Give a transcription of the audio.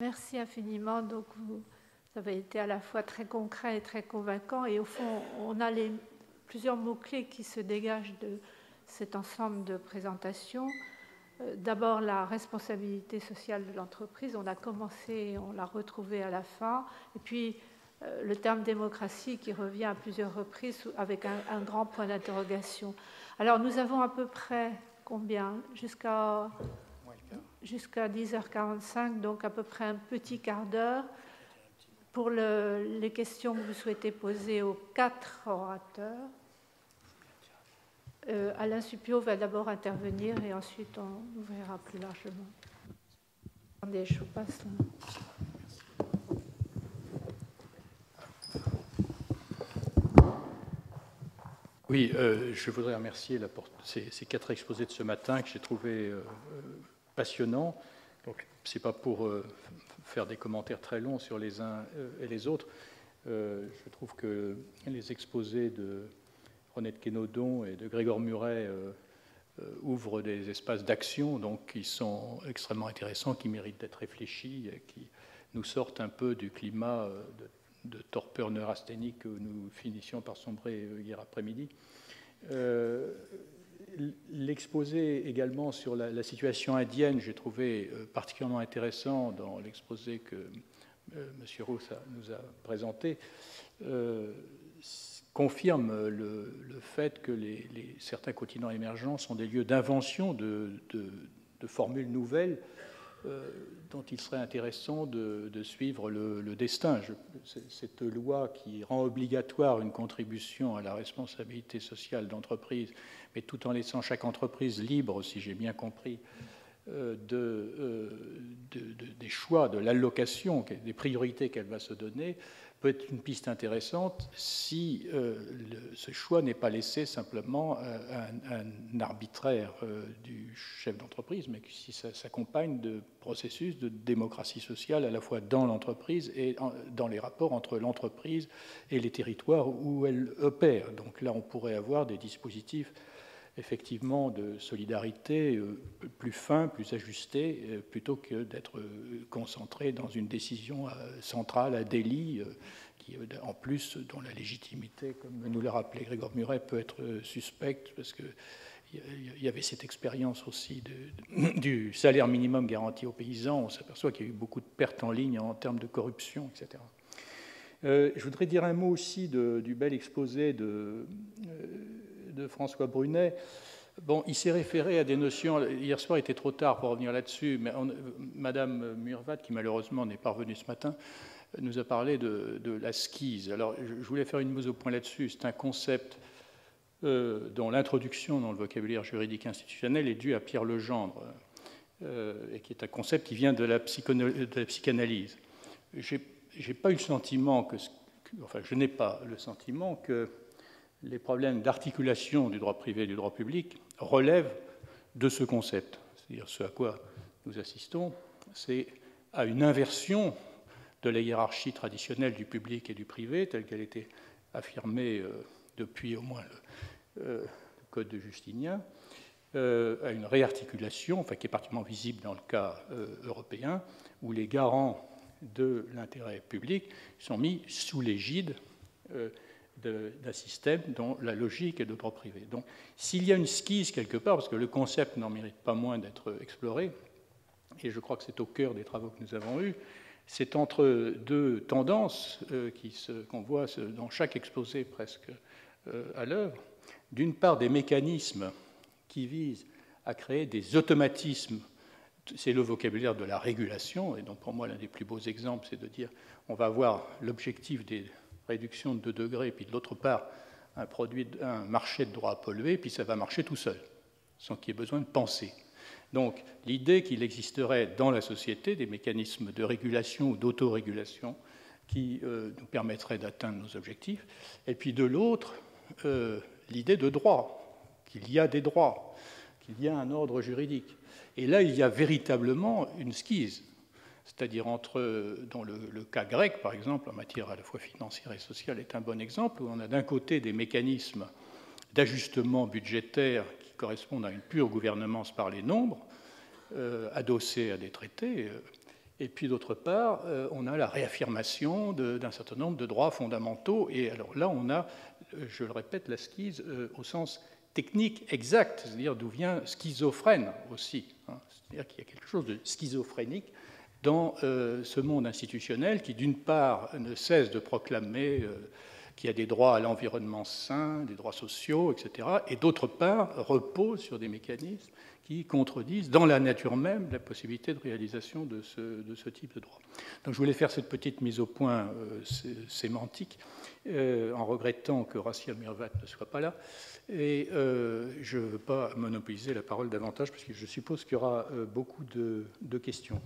Merci infiniment. Donc, vous avez été à la fois très concret et très convaincant. Et au fond, on a plusieurs mots-clés qui se dégagent de cet ensemble de présentations. D'abord, la responsabilité sociale de l'entreprise. On a commencé, on l'a retrouvé à la fin. Et puis, le terme démocratie qui revient à plusieurs reprises avec un grand point d'interrogation. Alors, nous avons à peu près combien? Jusqu'à 10h45, donc à peu près un petit quart d'heure pour les questions que vous souhaitez poser aux 4 orateurs. Alain Supiot va d'abord intervenir et ensuite on ouvrira plus largement. Attendez, je passe. Oui, je voudrais remercier ces 4 exposés de ce matin que j'ai trouvé passionnants. Donc, ce n'est pas pour faire des commentaires très longs sur les uns et les autres. Je trouve que les exposés de René de Quénodon et de Grégoire Muret ouvrent des espaces d'action donc, qui sont extrêmement intéressants, qui méritent d'être réfléchis et qui nous sortent un peu du climat de torpeur neurasthénique où nous finissions par sombrer hier après-midi. L'exposé également sur la situation indienne, j'ai trouvé particulièrement intéressant dans l'exposé que M. Rousse nous a présenté, confirme le fait que certains continents émergents sont des lieux d'invention de formules nouvelles dont il serait intéressant de suivre le destin. Cette loi qui rend obligatoire une contribution à la responsabilité sociale d'entreprise, mais tout en laissant chaque entreprise libre, si j'ai bien compris, des choix, de l'allocation, des priorités qu'elle va se donner, peut être une piste intéressante si ce choix n'est pas laissé simplement à un arbitraire du chef d'entreprise, mais si ça s'accompagne de processus de démocratie sociale à la fois dans l'entreprise et dans les rapports entre l'entreprise et les territoires où elle opère. Donc là, on pourrait avoir des dispositifs effectivement de solidarité plus fins, plus ajustés, plutôt que d'être concentré dans une décision centrale à Delhi, qui en plus, dont la légitimité, comme nous l'a rappelé Grégoire Muret, peut être suspecte, parce qu'il y avait cette expérience aussi du salaire minimum garanti aux paysans. On s'aperçoit qu'il y a eu beaucoup de pertes en ligne en termes de corruption, etc. Je voudrais dire un mot aussi du bel exposé de François Brunet. Bon, il s'est référé à des notions. Hier soir, il était trop tard pour revenir là-dessus, mais Madame Murvat, qui malheureusement n'est pas revenue ce matin, nous a parlé de la skise. Alors, je voulais faire une mise au point là-dessus. C'est un concept dont l'introduction dans le vocabulaire juridique institutionnel est due à Pierre Legendre, et qui est un concept qui vient de la psychanalyse. J'ai pas eu le sentiment je n'ai pas le sentiment que les problèmes d'articulation du droit privé et du droit public relèvent de ce concept. C'est-à-dire ce à quoi nous assistons, c'est à une inversion de la hiérarchie traditionnelle du public et du privé, telle qu'elle était affirmée depuis au moins le Code de Justinien, à une réarticulation, qui est particulièrement visible dans le cas européen, où les garants de l'intérêt public sont mis sous l'égide d'un système dont la logique est de droit privé. Donc, s'il y a une skise quelque part, parce que le concept n'en mérite pas moins d'être exploré, et je crois que c'est au cœur des travaux que nous avons eus, c'est entre deux tendances qu'on voit dans chaque exposé presque à l'œuvre. D'une part, des mécanismes qui visent à créer des automatismes. C'est le vocabulaire de la régulation, et donc pour moi l'un des plus beaux exemples, c'est de dire on va avoir l'objectif des réductions de 2 degrés, puis de l'autre part un marché de droit pollué, puis ça va marcher tout seul, sans qu'il y ait besoin de penser. Donc l'idée qu'il existerait dans la société des mécanismes de régulation ou d'autorégulation qui nous permettraient d'atteindre nos objectifs, et puis de l'autre, l'idée de droit, qu'il y a des droits, qu'il y a un ordre juridique. Et là, il y a véritablement une skise, c'est-à-dire dans le cas grec, par exemple, en matière à la fois financière et sociale, est un bon exemple, où on a d'un côté des mécanismes d'ajustement budgétaire qui correspondent à une pure gouvernance par les nombres, adossés à des traités, Et puis d'autre part, on a la réaffirmation d'un certain nombre de droits fondamentaux. Et alors là, on a, je le répète, la schise au sens technique exact, c'est-à-dire d'où vient schizophrène aussi. C'est-à-dire qu'il y a quelque chose de schizophrénique dans ce monde institutionnel qui, d'une part, ne cesse de proclamer qu'il y a des droits à l'environnement sain, des droits sociaux, etc., et d'autre part, repose sur des mécanismes qui contredisent dans la nature même la possibilité de réalisation de ce type de droit. Donc je voulais faire cette petite mise au point sémantique en regrettant que Rassia Mirvat ne soit pas là. Et je ne veux pas monopoliser la parole davantage parce que je suppose qu'il y aura beaucoup de questions.